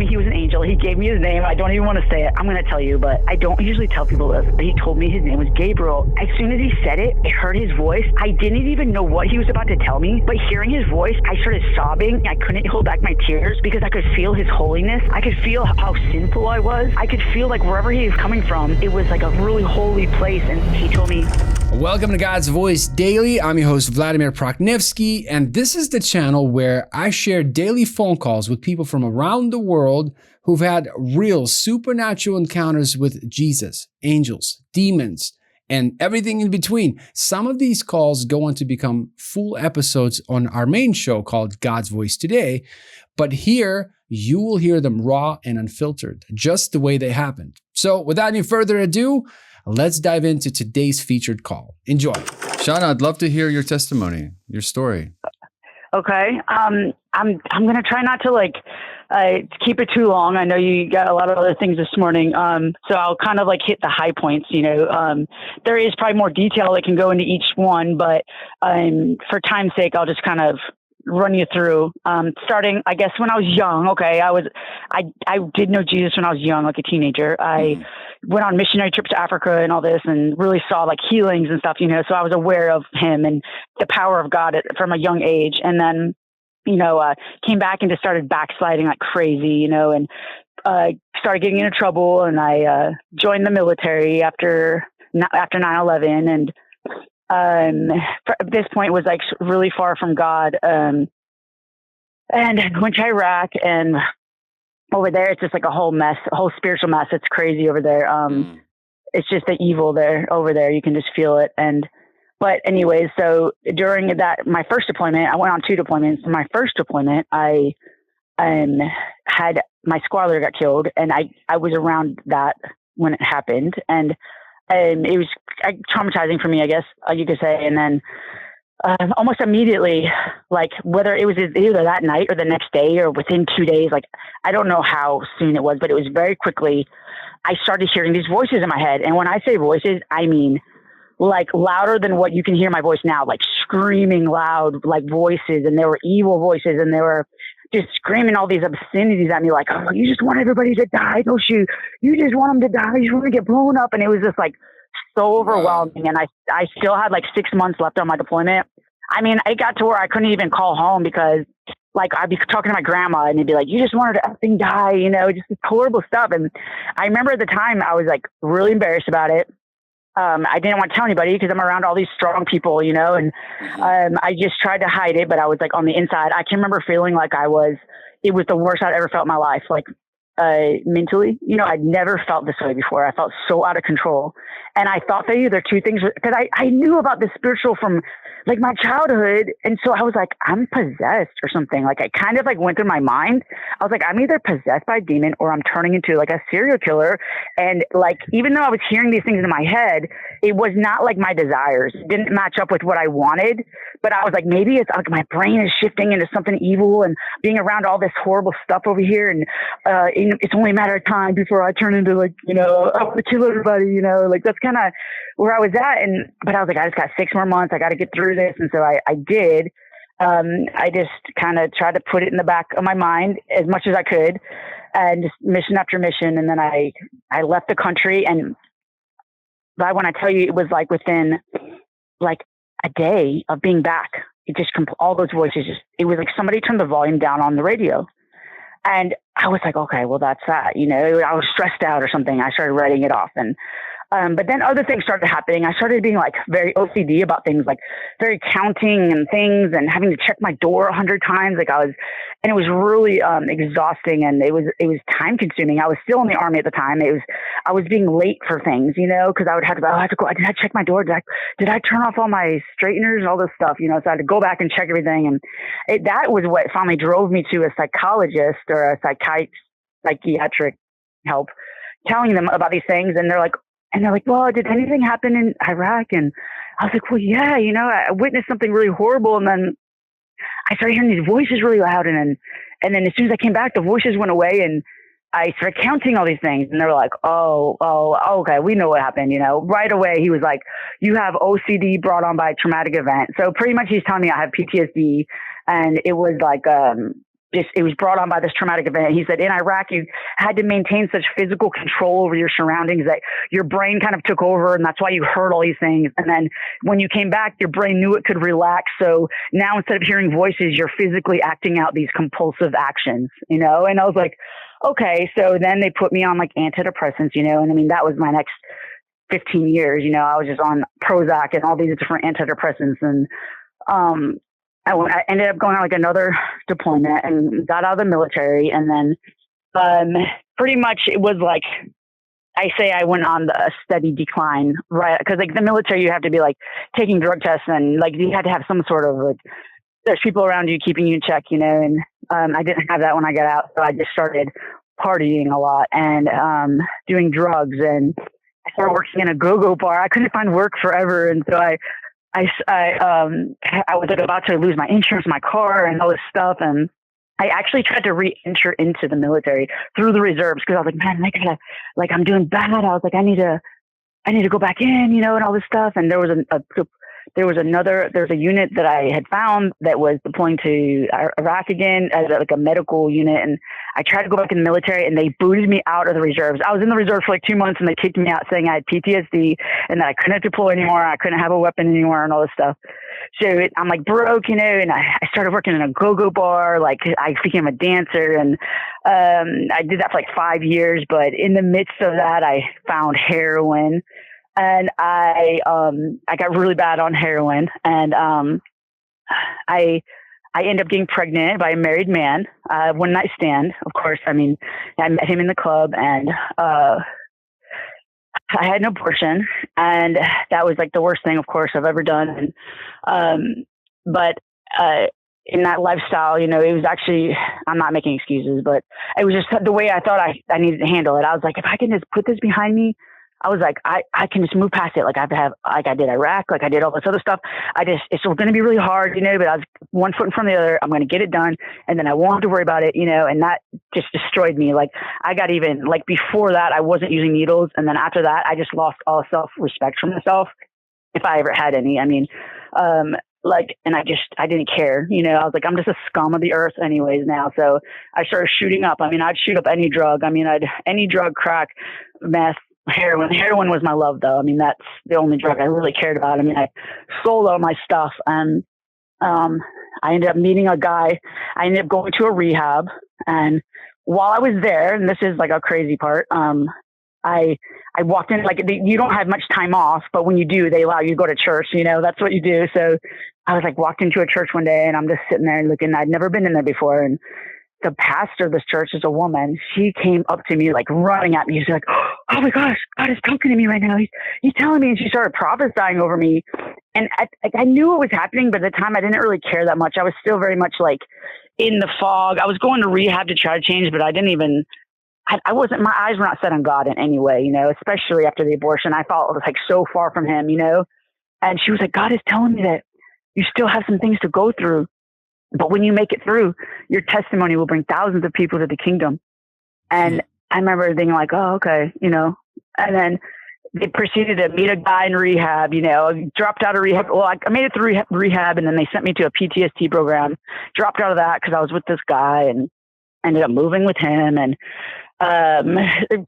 me he was an angel. He gave me his name. I don't even want to say it. I'm going to tell you, but I don't usually tell people this. But he told me his name was Gabriel. As soon as he said it, I heard his voice. I didn't even know what he was about to tell me, but hearing his voice, I started sobbing. I couldn't hold back my tears because I could feel his holiness. I could feel how sinful I was. I could feel like wherever he was coming from, it was like a really holy place. And he told me, welcome to God's Voice Daily. I'm your host, Vladimir Proknevsky, and this is the channel where I share daily phone calls with people from around the world who've had real supernatural encounters with Jesus, angels, demons, and everything in between. Some of these calls go on to become full episodes on our main show called God's Voice Today, but here you will hear them raw and unfiltered, just the way they happened. So without any further ado, let's dive into today's featured call. Enjoy. Shana, I'd love to hear your testimony, your story. okay. I'm going to try not to keep it too long. I know you got a lot of other things this morning. So I'll kind of hit the high points, there is probably more detail that can go into each one, but for time's sake, I'll just kind of run you through, starting, I guess, when I was young. Okay. I did know Jesus when I was young, like a teenager. I went on missionary trips to Africa and all this and really saw healings and stuff, so I was aware of him and the power of God from a young age. And then, came back and just started backsliding like crazy, and started getting into trouble. And I joined the military after 9/11, and at this point was really far from God. And went to Iraq, and over there it's just a whole mess, a whole spiritual mess. It's crazy over there. It's just the evil over there. You can just feel it. But anyways, so during my first deployment, I went on 2 deployments. My first deployment, I had my squad leader got killed, and I was around that when it happened, and it was traumatizing for me, I guess you could say. And then almost immediately, whether it was either that night or the next day or within 2 days, I don't know how soon it was, but it was very quickly, I started hearing these voices in my head. And when I say voices, I mean louder than what you can hear my voice now, screaming loud, voices. And there were evil voices, and they were just screaming all these obscenities at me, oh, you just want everybody to die, don't you? You just want them to die. You just want to get blown up. And it was just so overwhelming. And I still had 6 months left on my deployment. I mean, it got to where I couldn't even call home because I'd be talking to my grandma, and they'd be you just wanted to effing die, just this horrible stuff. And I remember at the time I was really embarrassed about it. I didn't want to tell anybody because I'm around all these strong people, and I just tried to hide it, but I was on the inside. I can remember feeling it was the worst I'd ever felt in my life. Mentally, I'd never felt this way before. I felt so out of control. And I thought that either 2 things, because I knew about the spiritual from my childhood. And so I was I'm possessed or something. I kind of went through my mind. I was I'm either possessed by a demon or I'm turning into a serial killer. And even though I was hearing these things in my head, it was not my desires. It didn't match up with what I wanted. But I was maybe it's my brain is shifting into something evil and being around all this horrible stuff over here. And it's only a matter of time before I turn into I want to kill everybody, that's kind of where I was at. But I was I just got 6 more months. I got to get through this. And so I did. I just kind of tried to put it in the back of my mind as much as I could, and just mission after mission. And then I left the country, and when I tell you, it was within a day of being back, it just all those voices it was somebody turned the volume down on the radio. And I was okay, well, that's that, I was stressed out or something. I started writing it off. And but then other things started happening. I started being very OCD about things, very counting and things, and having to check my door 100 times. And it was really exhausting, and it was time consuming. I was still in the Army at the time. I was being late for things, because I would have to go. I have to go. Did I check my door? Did I turn off all my straighteners and all this stuff? So I had to go back and check everything. And that was what finally drove me to a psychologist or a psychiatric help, telling them about these things. And they're like, well, did anything happen in Iraq? And I was well, yeah, I witnessed something really horrible. And then I started hearing these voices really loud. And then as soon as I came back, the voices went away, and I started counting all these things. And they were oh, okay, we know what happened. Right away, he was you have OCD brought on by a traumatic event. So pretty much he's telling me I have PTSD. And it was it was brought on by this traumatic event. He said in Iraq, you had to maintain such physical control over your surroundings that your brain kind of took over. And that's why you heard all these things. And then when you came back, your brain knew it could relax. So now instead of hearing voices, you're physically acting out these compulsive actions, you know? And I was like, okay. So then they put me on like antidepressants, you know? And I mean, that was my next 15 years, you know, I was just on Prozac and all these different antidepressants. And, I ended up going on like another deployment and got out of the military. And then, pretty much it was like, I say I went on a steady decline, right? Cause like the military, you have to be like taking drug tests and like, you had to have some sort of like, there's people around you keeping you in check, you know? And, I didn't have that when I got out. So I just started partying a lot and, doing drugs, and I started working in a go-go bar. I couldn't find work forever. And so I was like about to lose my insurance, my car, and all this stuff. And I actually tried to re-enter into the military through the reserves because I was like, man, I'm doing bad. I was like, I need to go back in, you know, and all this stuff. And there was a unit that I had found that was deploying to Iraq again as like a medical unit. And I tried to go back in the military and they booted me out of the reserves. I was in the reserves for like 2 months and they kicked me out saying I had PTSD and that I couldn't deploy anymore. I couldn't have a weapon anymore and all this stuff. So I'm like broke, you know, and I started working in a go-go bar. Like I became a dancer and, I did that for like 5 years, but in the midst of that, I found heroin. And I got really bad on heroin, and I ended up getting pregnant by a married man, one night stand. Of course, I mean, I met him in the club, and I had an abortion, and that was like the worst thing, of course, I've ever done. And but in that lifestyle, you know, it was actually, I'm not making excuses, but it was just the way I thought I needed to handle it. I was like, if I can just put this behind me, I was like, I can just move past it. Like I did Iraq, like I did all this other stuff. It's going to be really hard, you know, but I was one foot in front of the other. I'm going to get it done. And then I won't have to worry about it, you know, and that just destroyed me. Like I got even like before that, I wasn't using needles. And then after that, I just lost all self-respect for myself. If I ever had any, I mean, and I didn't care, you know, I was like, I'm just a scum of the earth anyways now. So I started shooting up. I mean, I'd shoot up any drug. I mean, any drug, crack, meth, Heroin was my love, though. I mean, that's the only drug I really cared about. I mean, I sold all my stuff, and I ended up meeting a guy. I ended up going to a rehab, and while I was there, and this is like a crazy part, I walked in, like you don't have much time off, but when you do, they allow you to go to church. You know, that's what you do. So I was like walked into a church one day, and I'm just sitting there looking. I'd never been in there before, and the pastor of this church is a woman. She came up to me, like running at me. She's like, oh my gosh, God is talking to me right now. He's telling me. And she started prophesying over me. And I knew it was happening, but at the time I didn't really care that much. I was still very much like in the fog. I was going to rehab to try to change, but I wasn't, my eyes were not set on God in any way, you know, especially after the abortion. I felt it was like so far from him, you know. And she was like, God is telling me that you still have some things to go through. But when you make it through, your testimony will bring thousands of people to the kingdom. And I remember thinking like, oh, okay, you know, and then they proceeded to meet a guy in rehab, you know, dropped out of rehab. Well, I made it through rehab, and then they sent me to a PTSD program, dropped out of that because I was with this guy and ended up moving with him. And a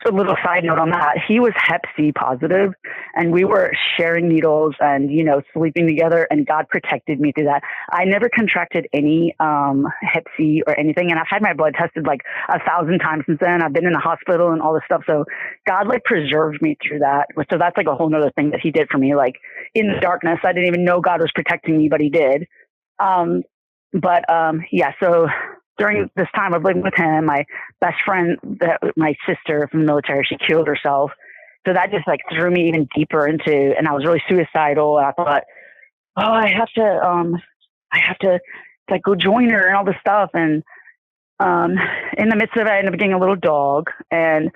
little side note on that, he was Hep C positive, and we were sharing needles and, you know, sleeping together, and God protected me through that. I never contracted any Hep C or anything, and I've had my blood tested like 1,000 times since then. I've been in the hospital and all this stuff, so God like preserved me through that. So that's like a whole nother thing that he did for me. Like in the darkness, I didn't even know God was protecting me, but he did. Yeah, so during this time of living with him, my best friend, my sister from the military, she killed herself. So that just like threw me even deeper into, and I was really suicidal. And I thought, oh, I have to like go join her and all this stuff. And in the midst of it, I ended up getting a little dog, and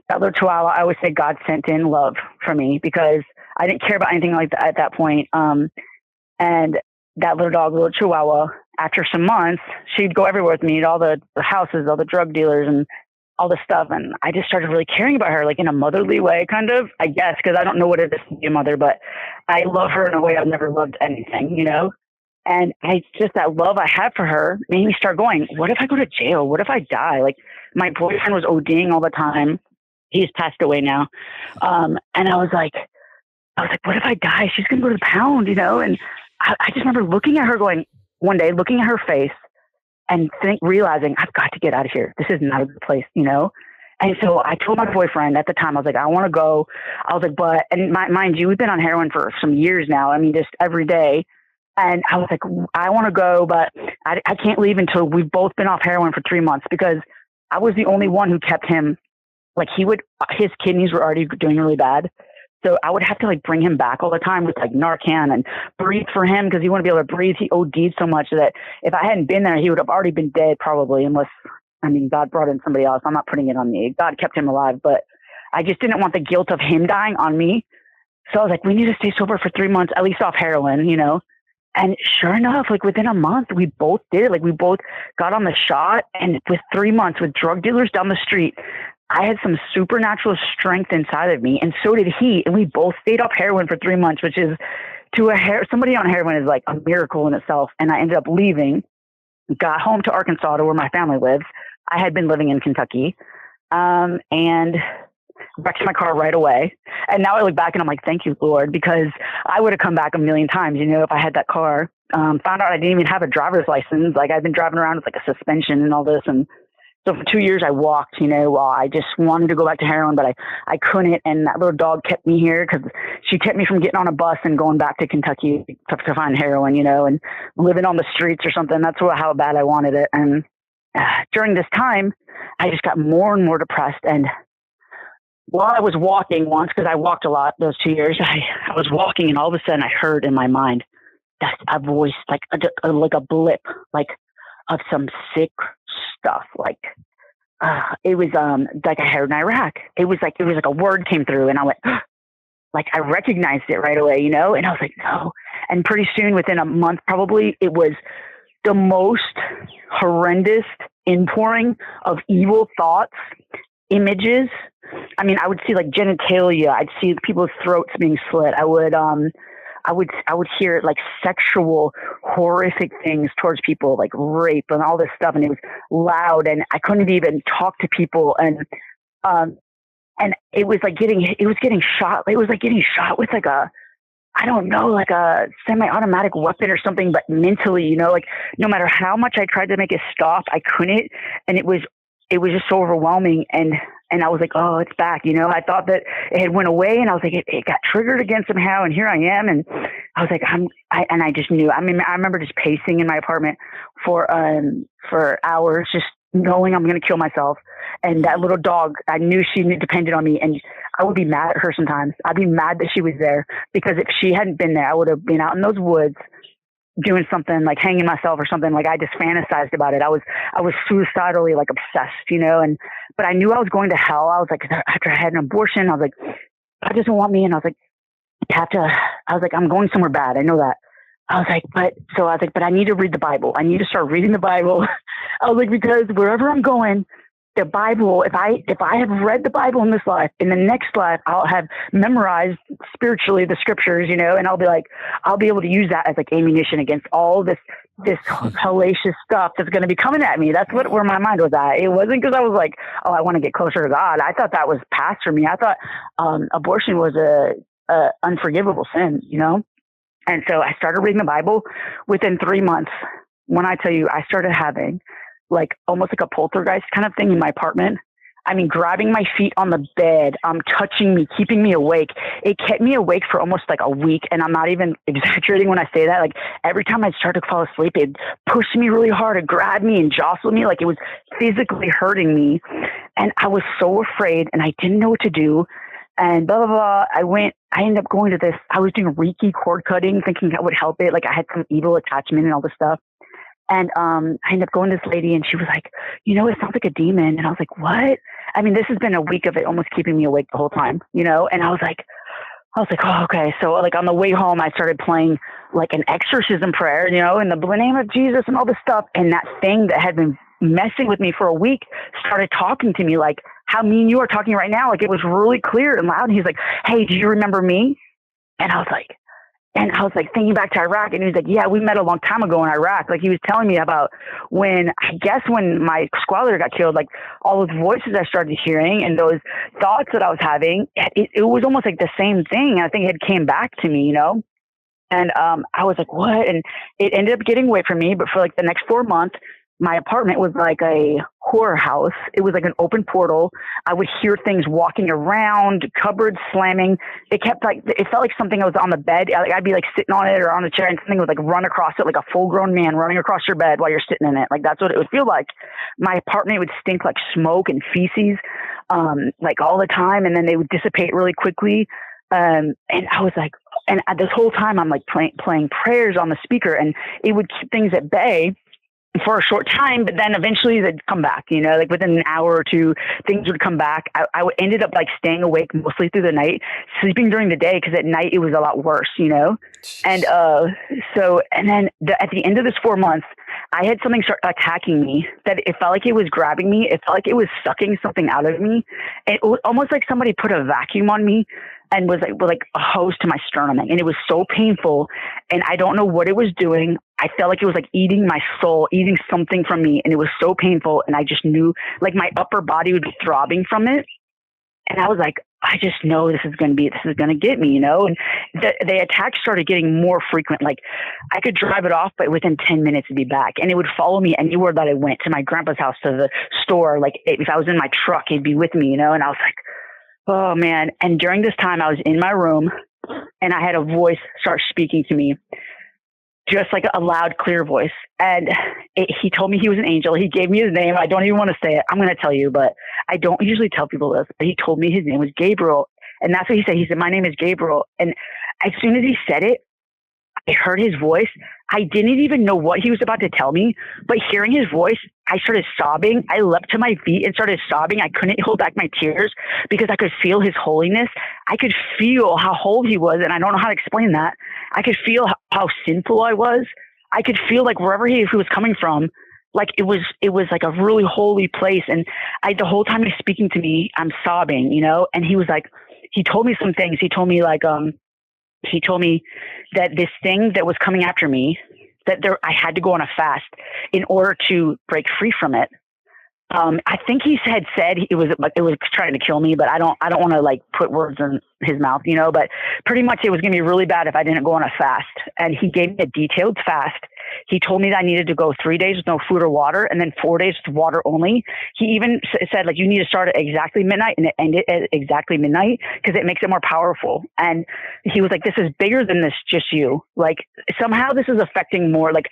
that little chihuahua, I always say God sent in love for me because I didn't care about anything like that at that point. And that little dog, little chihuahua, after some months, she'd go everywhere with me to all the houses, all the drug dealers and all this stuff. And I just started really caring about her, like in a motherly way, kind of, I guess, because I don't know what it is to be a mother, but I love her in a way I've never loved anything, you know? And that love I had for her made me start going, what if I go to jail? What if I die? Like, my boyfriend was ODing all the time. He's passed away now. And I was like, what if I die? She's going to go to the pound, you know? And I just remember looking at her one day, looking at her face and realizing I've got to get out of here. This is not a good place, you know? And so I told my boyfriend at the time, I was like, I want to go. I was like, mind you, we've been on heroin for some years now. I mean, just every day. And I was like, I want to go, but I can't leave until we've both been off heroin for 3 months, because I was the only one who kept him. Like, his kidneys were already doing really bad. So I would have to like bring him back all the time with like Narcan and breathe for him, because he wouldn't be able to breathe. He OD'd so much that if I hadn't been there, he would have already been dead probably, unless, I mean, God brought in somebody else. I'm not putting it on me. God kept him alive, but I just didn't want the guilt of him dying on me. So I was like, we need to stay sober for 3 months, at least off heroin, you know? And sure enough, like within a month, we both did it. Like, we both got on the shot, and with 3 months with drug dealers down the street, I had some supernatural strength inside of me, and so did he. And we both stayed off heroin for 3 months, which is somebody on heroin is like a miracle in itself. And I ended up leaving, got home to Arkansas, to where my family lives. I had been living in Kentucky, and wrecked my car right away. And now I look back and I'm like, thank you, Lord, because I would have come back a million times, you know, if I had that car. Found out I didn't even have a driver's license. Like, I've been driving around with like a suspension and all this. And so for 2 years I walked, you know, while I just wanted to go back to heroin, but I couldn't. And that little dog kept me here, because she kept me from getting on a bus and going back to Kentucky to find heroin, you know, and living on the streets or something. That's how bad I wanted it. And during this time, I just got more and more depressed. And while I was walking once, because I walked a lot those 2 years, I was walking, and all of a sudden I heard in my mind that a voice, like a blip, like of some sick stuff. Like, it was like I heard in Iraq. It was like a word came through, and I went, like, I recognized it right away, you know? And I was like, no. And pretty soon, within a month probably, it was the most horrendous inpouring of evil thoughts, images. I mean, I would see like genitalia. I'd see people's throats being slit. I would hear like sexual, horrific things towards people, like rape and all this stuff. And it was loud, and I couldn't even talk to people. And it was like getting shot. It was like getting shot with like I don't know, like a semi-automatic weapon or something, but mentally, you know, like no matter how much I tried to make it stop, I couldn't. And it was just so overwhelming. And I was like, oh, it's back. You know, I thought that it had went away, and I was like, it got triggered again somehow. And here I am. And I was like, I just knew. I mean, I remember just pacing in my apartment for hours, just knowing I'm going to kill myself. And that little dog, I knew she depended on me, and I would be mad at her sometimes. I'd be mad that she was there, because if she hadn't been there, I would have been out in those woods doing something, like hanging myself or something. Like, I just fantasized about it. I was suicidally like obsessed, you know, but I knew I was going to hell. I was like, after I had an abortion, I was like, God doesn't want me. And I was like, I'm going somewhere bad. I know that. I was like, but I need to read the Bible. I need to start reading the Bible. I was like, because wherever I'm going, the Bible, if I have read the Bible in this life, in the next life, I'll have memorized spiritually the scriptures, you know, and I'll be able to use that as like ammunition against all this hellacious stuff that's going to be coming at me. That's where my mind was at. It wasn't because I was like, oh, I want to get closer to God. I thought that was past for me. I thought abortion was a unforgivable sin, you know? And so I started reading the Bible. Within 3 months, when I tell you, I started having like almost like a poltergeist kind of thing in my apartment. I mean, grabbing my feet on the bed, touching me, keeping me awake. It kept me awake for almost like a week. And I'm not even exaggerating when I say that. Like, every time I'd start to fall asleep, it'd push me really hard and grab me and jostle me. Like, it was physically hurting me. And I was so afraid, and I didn't know what to do. And blah, blah, blah. I ended up going to this. I was doing Reiki cord cutting, thinking that would help it. Like, I had some evil attachment and all this stuff. And I ended up going to this lady, and she was like, you know, it sounds like a demon. And I was like, what? I mean, this has been a week of it almost keeping me awake the whole time, you know? And I was like, oh, okay. So like on the way home, I started playing like an exorcism prayer, you know, in the name of Jesus and all this stuff. And that thing that had been messing with me for a week started talking to me like how me and you are talking right now. Like, it was really clear and loud. And he's like, hey, do you remember me? And I was like, And I was like thinking back to Iraq, and he was like, yeah, we met a long time ago in Iraq. Like, he was telling me about when my squad leader got killed, like all those voices I started hearing and those thoughts that I was having, it was almost like the same thing. I think it came back to me, And I was like, what? And it ended up getting away from me. But for like the next 4 months, my apartment was like a horror house. It was like an open portal. I would hear things walking around, cupboards slamming. It felt like something was on the bed. I'd be like sitting on it or on the chair, and something would like run across it, like a full grown man running across your bed while you're sitting in it. Like, that's what it would feel like. My apartment would stink like smoke and feces, like all the time. And then they would dissipate really quickly. And I was like, and this whole time I'm like playing prayers on the speaker, and it would keep things at bay for a short time, but then eventually they'd come back, like within an hour or two, things would come back. I ended up like staying awake mostly through the night, sleeping during the day, because at night it was a lot worse, And then at the end of this 4 months, I had something start attacking me that it felt like it was grabbing me. It felt like it was sucking something out of me. It was almost like somebody put a vacuum on me and was like a hose to my sternum. And it was so painful. And I don't know what it was doing. I felt like it was like eating my soul, eating something from me. And it was so painful. And I just knew like my upper body would be throbbing from it. And I was like, I just know this is going to get me, And the attacks started getting more frequent. Like, I could drive it off, but within 10 minutes it'd be back. And it would follow me anywhere that I went, to my grandpa's house, to the store. Like, if I was in my truck, he'd be with me, And I was like, oh man. And during this time I was in my room, and I had a voice start speaking to me, just like a loud, clear voice. And he told me he was an angel. He gave me his name. I don't even want to say it. I'm going to tell you, but I don't usually tell people this, but he told me his name was Gabriel. And that's what he said. He said, my name is Gabriel. And as soon as he said it, I heard his voice. I didn't even know what he was about to tell me, but hearing his voice, I started sobbing. I leapt to my feet and started sobbing. I couldn't hold back my tears because I could feel his holiness. I could feel how holy he was. And I don't know how to explain that. I could feel how sinful I was. I could feel like wherever he was coming from, like it was like a really holy place. And the whole time he's speaking to me, I'm sobbing, and he was like, he told me some things. He told me that this thing that was coming after me, I had to go on a fast in order to break free from it. I think he said it was trying to kill me, but I don't want to like put words in his mouth, but pretty much it was going to be really bad if I didn't go on a fast. And he gave me a detailed fast. He told me that I needed to go 3 days with no food or water, and then 4 days with water only. He even said, like, you need to start at exactly midnight and end it at exactly midnight, because it makes it more powerful. And he was like, this is bigger than this, just you. Like, somehow this is affecting more. Like,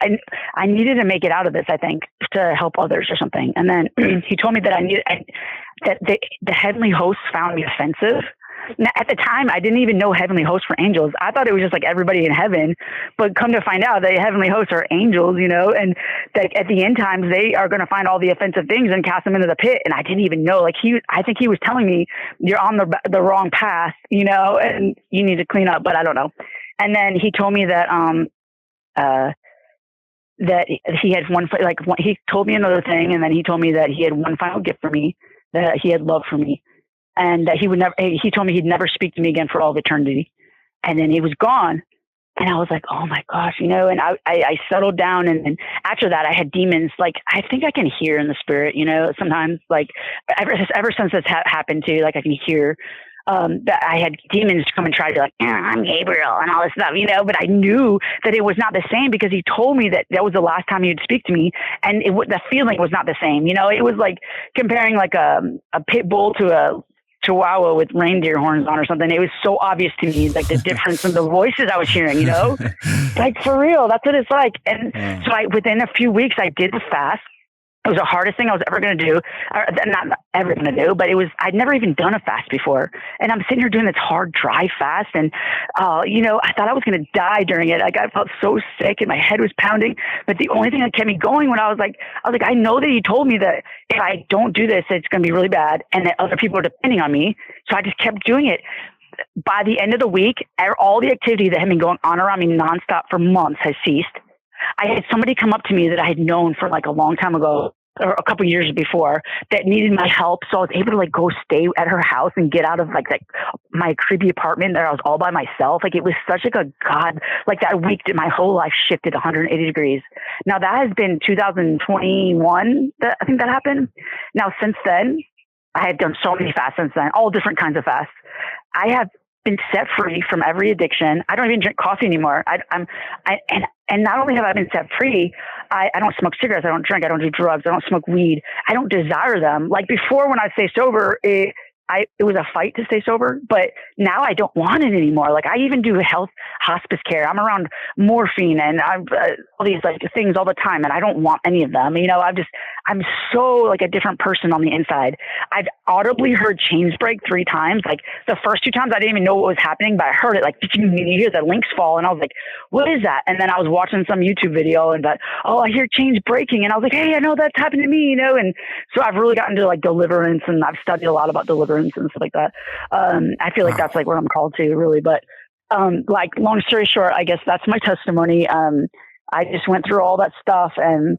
I needed to make it out of this, I think, to help others or something. And then he told me that that the heavenly hosts found me offensive. Now, at the time, I didn't even know heavenly hosts were angels. I thought it was just like everybody in heaven, but come to find out that heavenly hosts are angels, and that at the end times, they are going to find all the offensive things and cast them into the pit. And I didn't even know, like I think he was telling me, you're on the wrong path, and you need to clean up, but I don't know. And then he told me that, that he had he told me another thing. And then he told me that he had one final gift for me, that he had love for me. And that he told me he'd never speak to me again for all of eternity. And then he was gone. And I was like, oh my gosh, and I settled down. And after that, I had demons. Like, I think I can hear in the spirit, sometimes, like ever since this happened to, like, I can hear that I had demons come and try to be like, I'm Gabriel and all this stuff, but I knew that it was not the same, because he told me that was the last time he would speak to me. And the feeling was not the same. It was like comparing like a pit bull to a Chihuahua with reindeer horns on or something. It was so obvious to me, like the difference in the voices I was hearing, like for real, that's what it's like. And so within a few weeks, I did the fast. It was the hardest thing I was ever going to do, or not ever going to do, but I'd never even done a fast before. And I'm sitting here doing this hard, dry fast. And, I thought I was going to die during it. Like, I felt so sick and my head was pounding. But the only thing that kept me going when I was like, I know that he told me that if I don't do this, it's going to be really bad, and that other people are depending on me. So I just kept doing it. By the end of the week, all the activity that had been going on around me nonstop for months has ceased. I had somebody come up to me that I had known for like a long time ago, or a couple years before, that needed my help. So I was able to like go stay at her house and get out of like my creepy apartment there. I was all by myself. Like it was such like a God, like that week that my whole life shifted 180 degrees. Now that has been 2021 that I think that happened. Now since then, I had done so many fasts since then, all different kinds of fasts. I have been set free from every addiction. I don't even drink coffee anymore. And not only have I been set free, I don't smoke cigarettes. I don't drink. I don't do drugs. I don't smoke weed. I don't desire them. Like before, when I stay sober, it was a fight to stay sober, but now I don't want it anymore. Like I even do hospice care. I'm around morphine and all these like things all the time, and I don't want any of them. You know, I'm so like a different person on the inside. I've audibly heard chains break 3 times. Like the first 2 times I didn't even know what was happening, but I heard it like, you hear the links fall. And I was like, what is that? And then I was watching some YouTube video and thought, oh, I hear chains breaking. And I was like, hey, I know that's happened to me, you know? And so I've really gotten to like deliverance, and I've studied a lot about deliverance and stuff like that. I feel like that's like what I'm called to really, but like long story short, I guess that's my testimony. I just went through all that stuff, and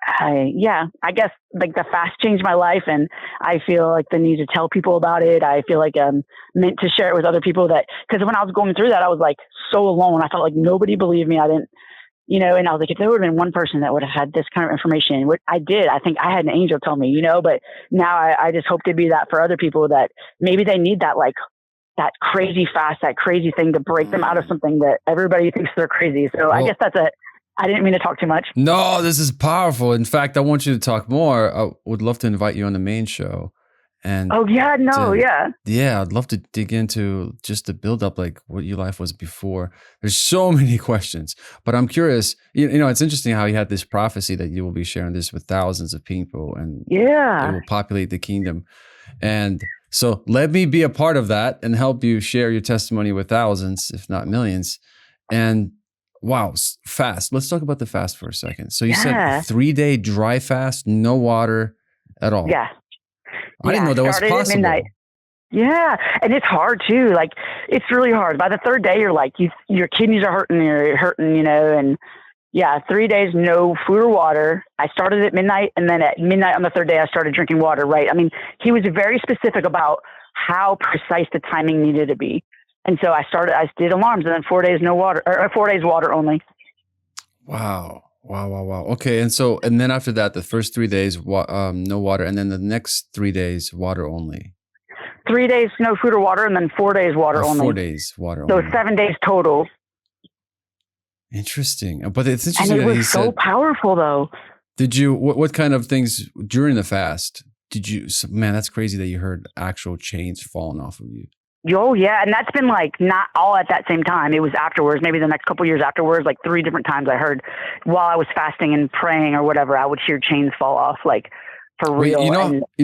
I guess like the fast changed my life, and I feel like the need to tell people about it. I feel like I'm meant to share it with other people, that because when I was going through that, I was like so alone. I felt like nobody believed me. I didn't, you know, and I was like, if there would have been one person that would have had this kind of information, what I did, I think I had an angel tell me, you know, but now I just hope to be that for other people, that maybe they need that, like that crazy fast, that crazy thing to break them out of something that everybody thinks they're crazy. So I guess that's it. I didn't mean to talk too much. No, this is powerful. In fact, I want you to talk more. I would love to invite you on the main show. And yeah, I'd love to dig into just the build up, like what your life was before. There's so many questions, but I'm curious. You know, it's interesting how you had this prophecy that you will be sharing this with thousands of people, and it will populate the kingdom. And so, let me be a part of that and help you share your testimony with thousands, if not millions. And wow, fast. Let's talk about the fast for a second. So you said 3-day dry fast, no water at all. Yeah. I didn't know that was possible. At midnight. Yeah. And it's hard too. Like it's really hard. By the 3rd day, you're like, your kidneys are hurting, you're hurting, you know, and 3 days, no food or water. I started at midnight, and then at midnight on the 3rd day, I started drinking water, right? I mean, he was very specific about how precise the timing needed to be. And so I did alarms, and then 4 days, no water, or 4 days water only. Wow. Okay. And then after that, the first 3 days, no water. And then the next 3 days, water only. 3 days, no food or water. And then 4 days, water only. 4 days, water only. So 7 days total. Interesting. But it's interesting. And it was so powerful though. Did you, what kind of things during the fast did you, man, that's crazy that you heard actual chains falling off of you. Oh yeah. And that's been like not all at that same time. It was afterwards, maybe the next couple years afterwards, like 3 different times I heard while I was fasting and praying or whatever, I would hear chains fall off, like for real. You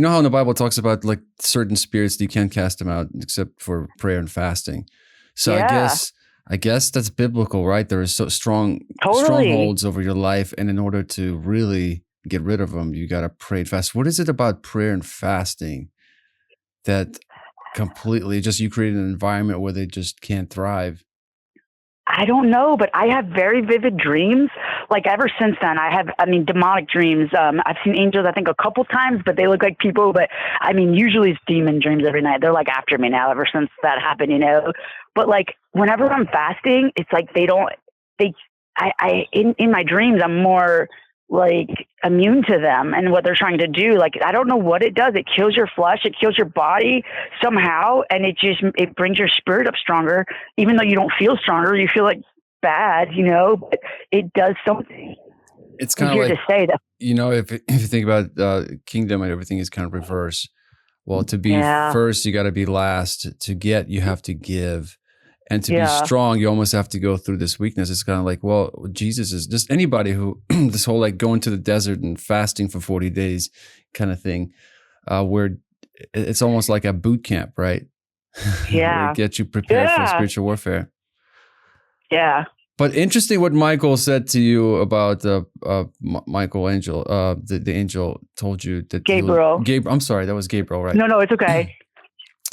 know how in the Bible it talks about like certain spirits, you can't cast them out except for prayer and fasting. So I guess that's biblical, right? There are so strongholds over your life. And in order to really get rid of them, you got to pray and fast. What is it about prayer and fasting that completely just you create an environment where they just can't thrive? I don't know, but I have very vivid dreams. Like ever since then, demonic dreams. I've seen angels, I think a couple times, but they look like people. But I mean, usually it's demon dreams every night. They're like after me now ever since that happened, you know? But like whenever I'm fasting, it's like in my dreams, I'm more like immune to them and what they're trying to do. Like, I don't know what it does. It kills your flesh. It kills your body somehow. And it brings your spirit up stronger, even though you don't feel stronger. You feel like bad, you know, but it does something. It's kind of like, to say that, you know, if you think about kingdom and everything is kind of reverse. Well, to be first, you got to be last. To get, you have to give. And to be strong, you almost have to go through this weakness. It's kind of like, well, Jesus is just anybody who, this whole like going to the desert and fasting for 40 days kind of thing, where it's almost like a boot camp, right? Yeah. Get you prepared for spiritual warfare. Yeah. But interesting what Michael said to you about Michael Angel. The angel told you that Gabriel. I'm sorry, that was Gabriel, right? No, it's okay.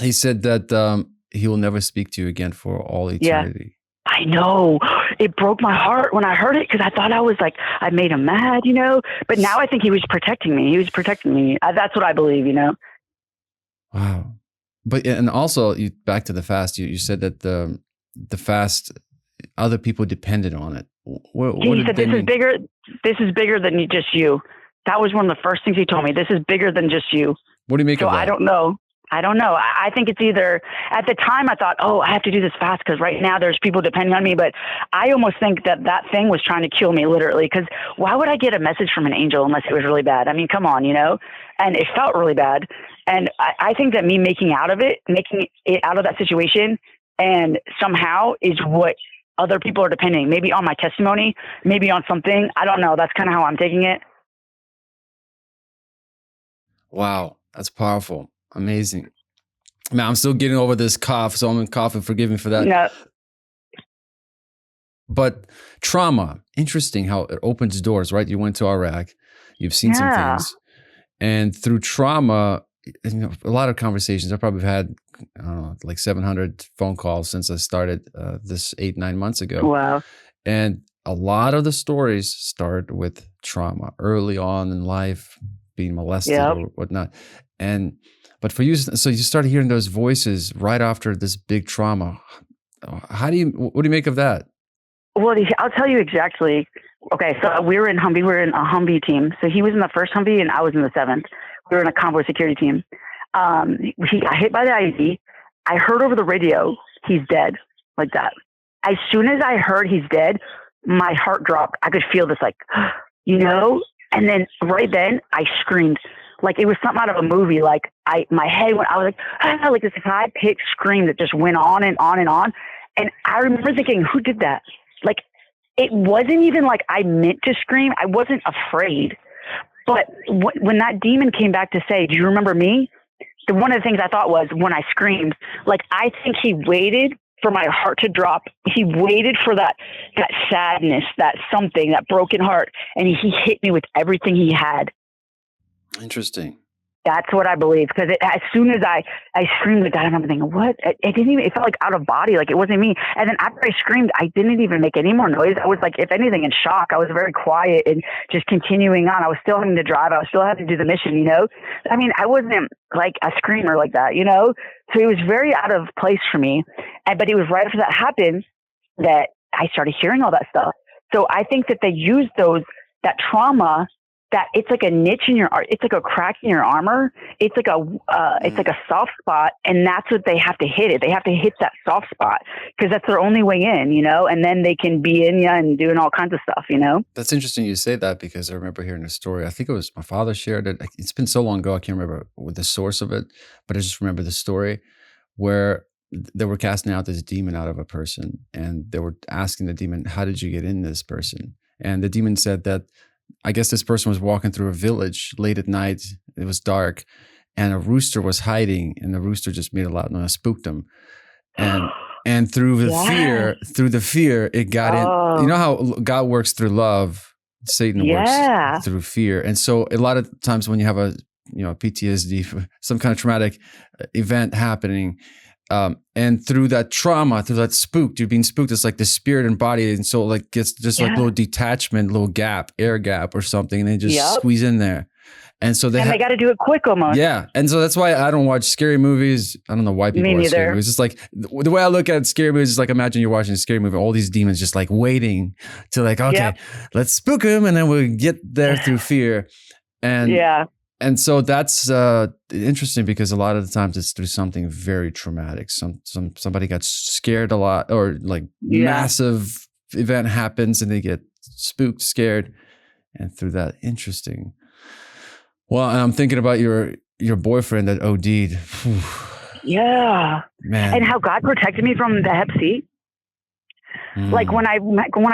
He said that he will never speak to you again for all eternity. Yeah. I know. it broke my heart when I heard it, because I thought I was like, I made him mad, you know, but now I think he was protecting me. He was protecting me. That's what I believe, you know? Wow. But, and also you back to the fast, you said that the fast, other people depended on it. He said, this is bigger than just you. That was one of the first things he told me. This is bigger than just you. What do you make of that? I don't know. I think it's either, at the time I thought, oh, I have to do this fast because right now there's people depending on me. But I almost think that thing was trying to kill me, literally. Because why would I get a message from an angel unless it was really bad? I mean, come on, you know? And it felt really bad. And I think that me making it out of that situation and somehow is what other people are depending, maybe on my testimony, maybe on something. I don't know. That's kind of how I'm taking it. Wow. That's powerful. Amazing. Man, I'm still getting over this cough, so I'm in coughing. Forgive me for that. No. But trauma, interesting how it opens doors, right? You went to Iraq, you've seen some things. And through trauma, you know, a lot of conversations. I probably had, I don't know, like 700 phone calls since I started this 8-9 months ago. Wow. And a lot of the stories start with trauma early on in life, being molested or whatnot. But for you, so you started hearing those voices right after this big trauma. What do you make of that? Well, I'll tell you exactly. Okay, so we were in a Humvee team. So he was in the first Humvee and I was in the 7th. We were in a convoy security team. He got hit by the IED. I heard over the radio, he's dead, like that. As soon as I heard he's dead, my heart dropped. I could feel this, like, you know? And then right then I screamed. Like it was something out of a movie. Like my head went, I was like, like this high pitched scream that just went on and on and on. And I remember thinking, who did that? Like, it wasn't even like I meant to scream. I wasn't afraid. But when that demon came back to say, do you remember me? One of the things I thought was when I screamed, like, I think he waited for my heart to drop. He waited for that sadness, that something, that broken heart. And he hit me with everything he had. Interesting. That's what I believe. Because as soon as I screamed at God, I remember thinking, what? It felt like out of body. Like it wasn't me. And then after I screamed, I didn't even make any more noise. I was like, if anything, in shock. I was very quiet and just continuing on. I was still having to drive. I was still having to do the mission, you know? I mean, I wasn't like a screamer like that, you know? So it was very out of place for me. But it was right after that happened that I started hearing all that stuff. So I think that they used that trauma, that it's like a niche in your art. It's like a crack in your armor. It's like a soft spot. And that's what they have to hit it. They have to hit that soft spot because that's their only way in, you know, and then they can be in you and doing all kinds of stuff, you know? That's interesting you say that because I remember hearing a story. I think it was my father shared it. It's been so long ago. I can't remember the source of it, but I just remember the story where they were casting out this demon out of a person and they were asking the demon, how did you get in this person? And the demon said that, I guess this person was walking through a village late at night. It was dark and a rooster was hiding and the rooster just made a loud noise, spooked him. And through the fear, it got in. You know how God works through love, Satan works through fear. And so a lot of times when you have a PTSD, some kind of traumatic event happening, and through that trauma, through that you're being spooked, it's like the spirit and body. And so like gets just like little detachment, little gap, air gap or something. And they just squeeze in there. And so they got to do it quick almost. Yeah. And so that's why I don't watch scary movies. I don't know why people watch scary movies. It's like the way I look at scary movies is like, imagine you're watching a scary movie, all these demons just like waiting to like, okay, let's spook them. And then we'll get there through fear. And so that's interesting because a lot of the times it's through something very traumatic. Somebody got scared a lot, or like massive event happens and they get spooked, scared, and through that, interesting. Well, and I'm thinking about your boyfriend that OD'd. Yeah, man, and how God protected me from the Hep C. Like when I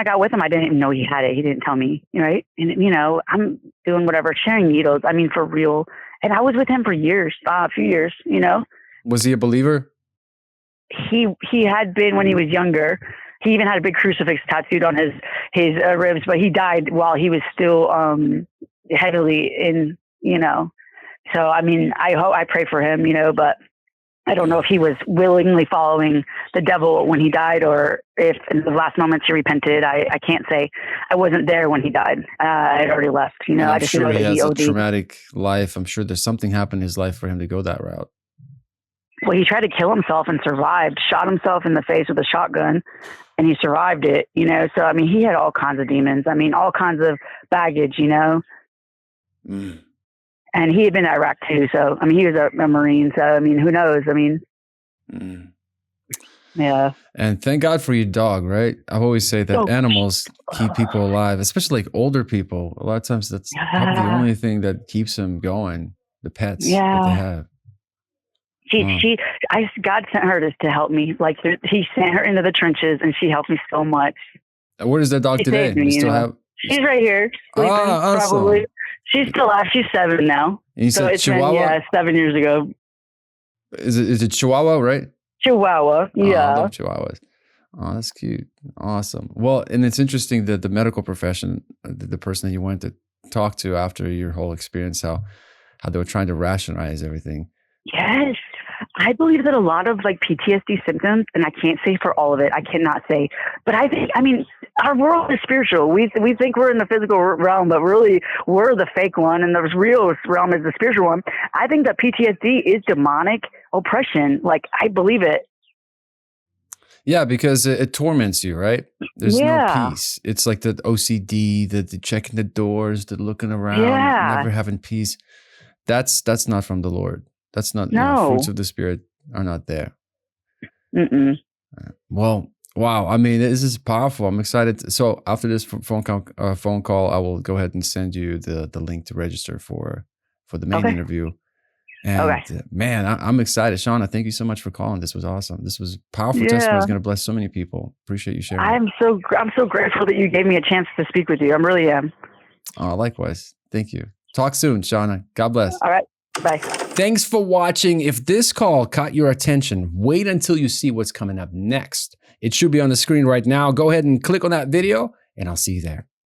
got with him, I didn't even know he had it. He didn't tell me, right? And I'm doing whatever, sharing needles. I mean, for real. And I was with him for years, a few years. Was he a believer? He had been when he was younger. He even had a big crucifix tattooed on his ribs, but he died while he was still heavily in. So I mean, I pray for him, but I don't know if he was willingly following the devil when he died, or if in the last moments he repented. I can't say. I wasn't there when he died. I had already left. You know, I'm I just sure know he that he has a OD'd. traumatic life. I'm sure there's something happened in his life for him to go that route. Well, he tried to kill himself and survived. Shot himself in the face with a shotgun, and he survived it. You know, so I mean, he had all kinds of demons. I mean, all kinds of baggage. You know. Mm. And he had been to Iraq too. So, I mean, he was a Marine. So, I mean, who knows? I mean, yeah. And thank God for your dog, right? I always say that animals keep people alive, especially like older people. A lot of times that's probably the only thing that keeps them going, the pets that they have. God sent her to help me. Like, he sent her into the trenches and she helped me so much. Where is that dog today? Me, you still have? She's right here. Sleeping, awesome. Probably. She's still alive. She's 7 now. And you said it's Chihuahua? been, 7 years ago. Is it Chihuahua, right? Chihuahua, yeah. I love Chihuahuas. Oh, that's cute. Awesome. Well, and it's interesting that the medical profession, the person that you went to talk to after your whole experience, how they were trying to rationalize everything. Yes. I believe that a lot of like PTSD symptoms, and I can't say for all of it, I cannot say, but I mean, our world is spiritual. We think we're in the physical realm, but really we're the fake one, and the real realm is the spiritual one. I think that PTSD is demonic oppression. Like, I believe it. Yeah, because it torments you, right? There's no peace. It's like the OCD, the checking the doors, the looking around, never having peace. That's not from the Lord. That's not, fruits of the Spirit are not there. Mm-mm. Well, wow. I mean, this is powerful. I'm excited. So after this phone call, I will go ahead and send you the link to register for the main interview. And man, I'm excited. Shana, thank you so much for calling. This was awesome. This was powerful testimony. It's going to bless so many people. Appreciate you sharing. I'm so grateful that you gave me a chance to speak with you. I really am. Oh, likewise. Thank you. Talk soon, Shana. God bless. All right. Bye. Thanks for watching. If this call caught your attention, wait until you see what's coming up next. It should be on the screen right now. Go ahead and click on that video, and I'll see you there.